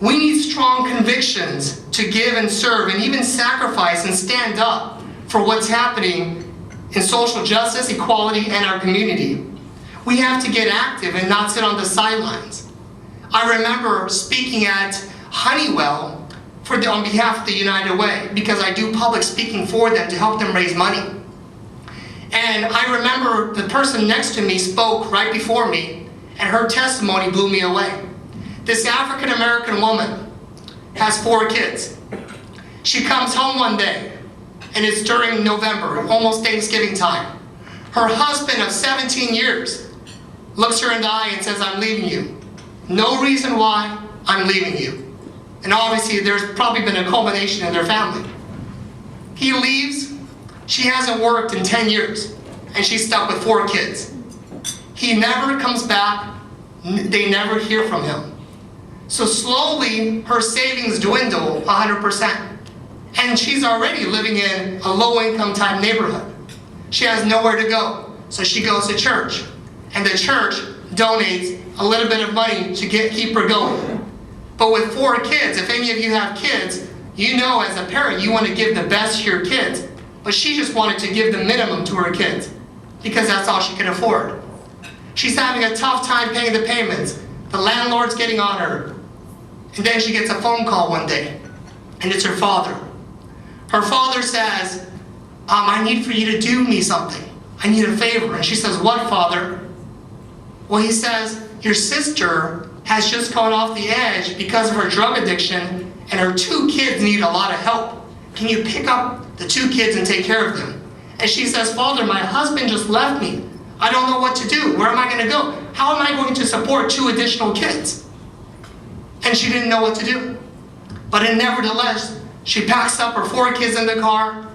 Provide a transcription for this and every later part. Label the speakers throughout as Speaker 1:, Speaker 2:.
Speaker 1: We need strong convictions to give and serve and even sacrifice and stand up for what's happening in social justice, equality, and our community. We have to get active and not sit on the sidelines. I remember speaking at Honeywell on behalf of the United Way, because I do public speaking for them to help them raise money. And I remember the person next to me spoke right before me, and her testimony blew me away. This African American woman has 4 kids. She comes home one day, and it's during November, almost Thanksgiving time. Her husband of 17 years looks her in the eye and says, "I'm leaving you. No reason why, I'm leaving you." And obviously there's probably been a culmination in their family. He leaves. She hasn't worked in 10 years, and she's stuck with 4 kids. He never comes back. They never hear from him. So slowly her savings dwindle 100%. And she's already living in a low-income type neighborhood. She has nowhere to go. So she goes to church. And the church donates a little bit of money to keep her going. But with 4 kids, if any of you have kids, you know as a parent you want to give the best to your kids. But she just wanted to give the minimum to her kids because that's all she could afford. She's having a tough time paying the payments. The landlord's getting on her. And then she gets a phone call one day, and it's her father. Her father says, I need for you to do me something. I need a favor. And she says, "What, Father?" Well, he says, "Your sister has just gone off the edge because of her drug addiction, and her 2 kids need a lot of help. Can you pick up the 2 kids and take care of them?" And she says, "Father, my husband just left me. I don't know what to do. Where am I going to go? How am I going to support 2 additional kids?" And she didn't know what to do. But nevertheless, she packs up her 4 kids in the car.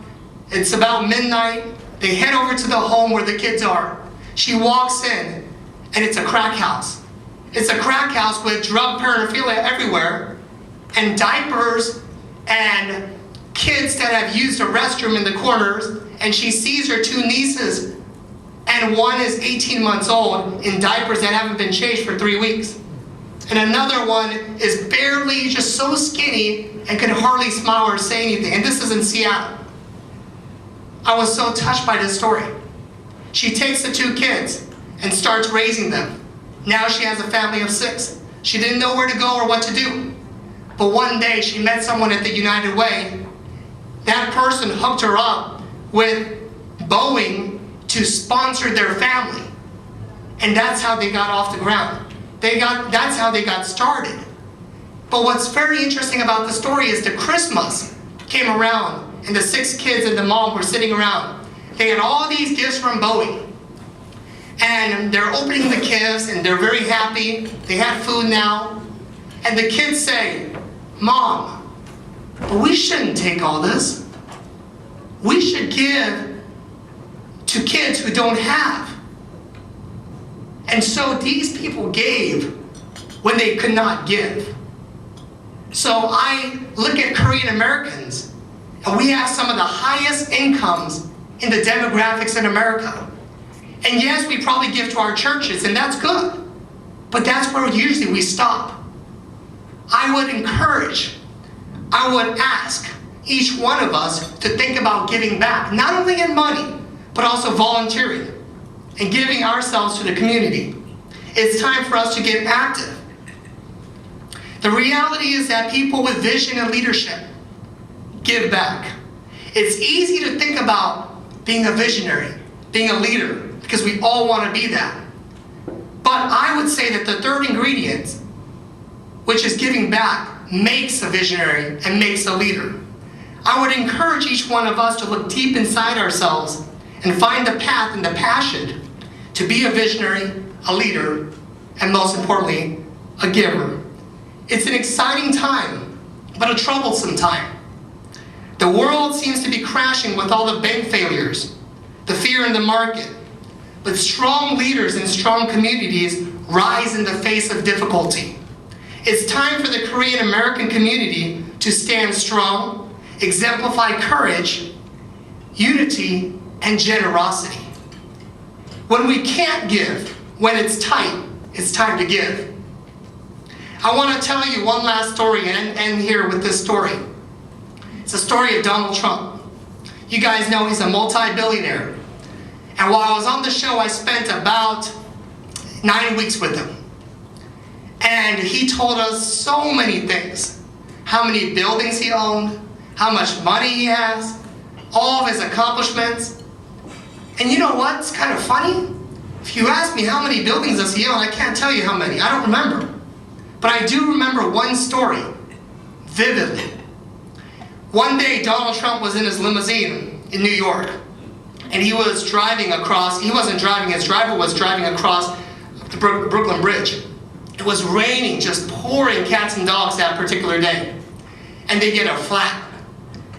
Speaker 1: It's about midnight. They head over to the home where the kids are. She walks in, and it's a crack house. It's a crack house with drug paraphernalia everywhere, and diapers, and kids that have used a restroom in the corners. And she sees her 2 nieces, and one is 18 months old in diapers that haven't been changed for 3 weeks. And another one is barely, just so skinny, and can hardly smile or say anything. And this is in Seattle. I was so touched by this story. She takes the 2 kids and starts raising them. Now she has a family of 6. She didn't know where to go or what to do. But one day she met someone at the United Way. That person hooked her up with Boeing to sponsor their family. And that's how they got off the ground. That's how they got started. But what's very interesting about the story is the Christmas came around, and the 6 kids and the mom were sitting around. They had all these gifts from Boeing. And they're opening the gifts, and they're very happy. They had food now. And the kids say, "Mom, but we shouldn't take all this. We should give to kids who don't have." And so these people gave when they could not give. So I look at Korean Americans, and we have some of the highest incomes in the demographics in America. And yes, we probably give to our churches, and that's good. But that's where usually we stop. I would ask each one of us to think about giving back, not only in money, but also volunteering and giving ourselves to the community. It's time for us to get active. The reality is that people with vision and leadership give back. It's easy to think about being a visionary, being a leader, because we all want to be that. But I would say that the third ingredient, which is giving back, makes a visionary and makes a leader. I would encourage each one of us to look deep inside ourselves and find the path and the passion to be a visionary, a leader, and most importantly, a giver. It's an exciting time, but a troublesome time. The world seems to be crashing with all the bank failures, the fear in the market. But strong leaders and strong communities rise in the face of difficulty. It's time for the Korean American community to stand strong, exemplify courage, unity, and generosity. When we can't give, when it's tight, it's time to give. I want to tell you one last story and end here with this story. It's the story of Donald Trump. You guys know he's a multi-billionaire. And while I was on the show, I spent about 9 weeks with him. And he told us so many things. How many buildings he owned, how much money he has, all of his accomplishments. And you know what? It's kind of funny. If you ask me how many buildings does he own, I can't tell you how many. I don't remember. But I do remember one story vividly. One day, Donald Trump was in his limousine in New York. And he was driving across, he wasn't driving, his driver was driving across the Brooklyn Bridge. It was raining, just pouring cats and dogs that particular day. And they get a flat.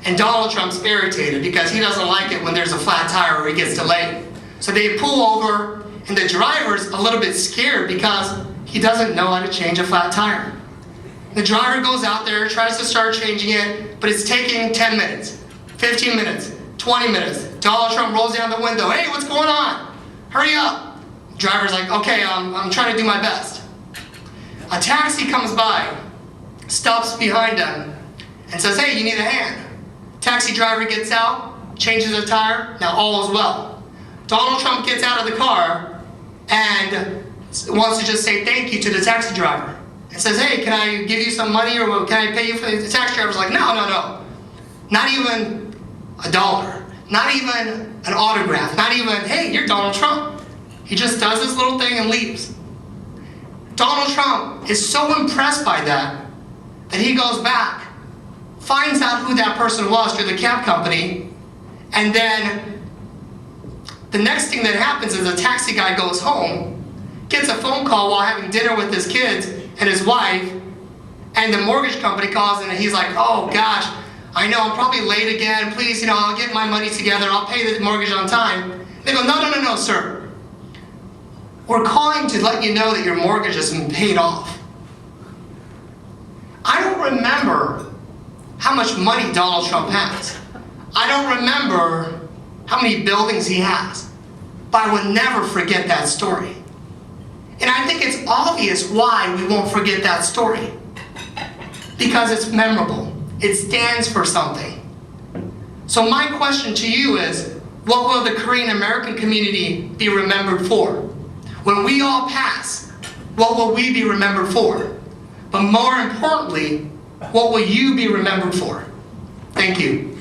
Speaker 1: And Donald Trump's irritated because he doesn't like it when there's a flat tire or he gets delayed. So they pull over, and the driver's a little bit scared because he doesn't know how to change a flat tire. The driver goes out there, tries to start changing it, but it's taking 10 minutes, 15 minutes, 20 minutes. Donald Trump rolls down the window. Hey, what's going on? Hurry up. The driver's like, okay, I'm trying to do my best. A taxi comes by, stops behind him, and says, hey, you need a hand. Taxi driver gets out, changes the tire, now all is well. Donald Trump gets out of the car and wants to just say thank you to the taxi driver. And says, hey, can I give you some money or can I pay you for the taxi driver's like, no. Not even $1. Not even an autograph. Not even, hey, you're Donald Trump. He just does this little thing and leaves. Donald Trump is so impressed by that he goes back, finds out who that person was through the cab company, and then the next thing that happens is the taxi guy goes home, gets a phone call while having dinner with his kids and his wife, and the mortgage company calls and he's like, oh gosh, I know I'm probably late again, please, I'll get my money together, I'll pay the mortgage on time. They go, no, sir. We're calling to let you know that your mortgage has been paid off. I don't remember how much money Donald Trump has. I don't remember how many buildings he has. But I would never forget that story. And I think it's obvious why we won't forget that story. Because it's memorable. It stands for something. So my question to you is, what will the Korean American community be remembered for? When we all pass, what will we be remembered for? But more importantly, what will you be remembered for? Thank you.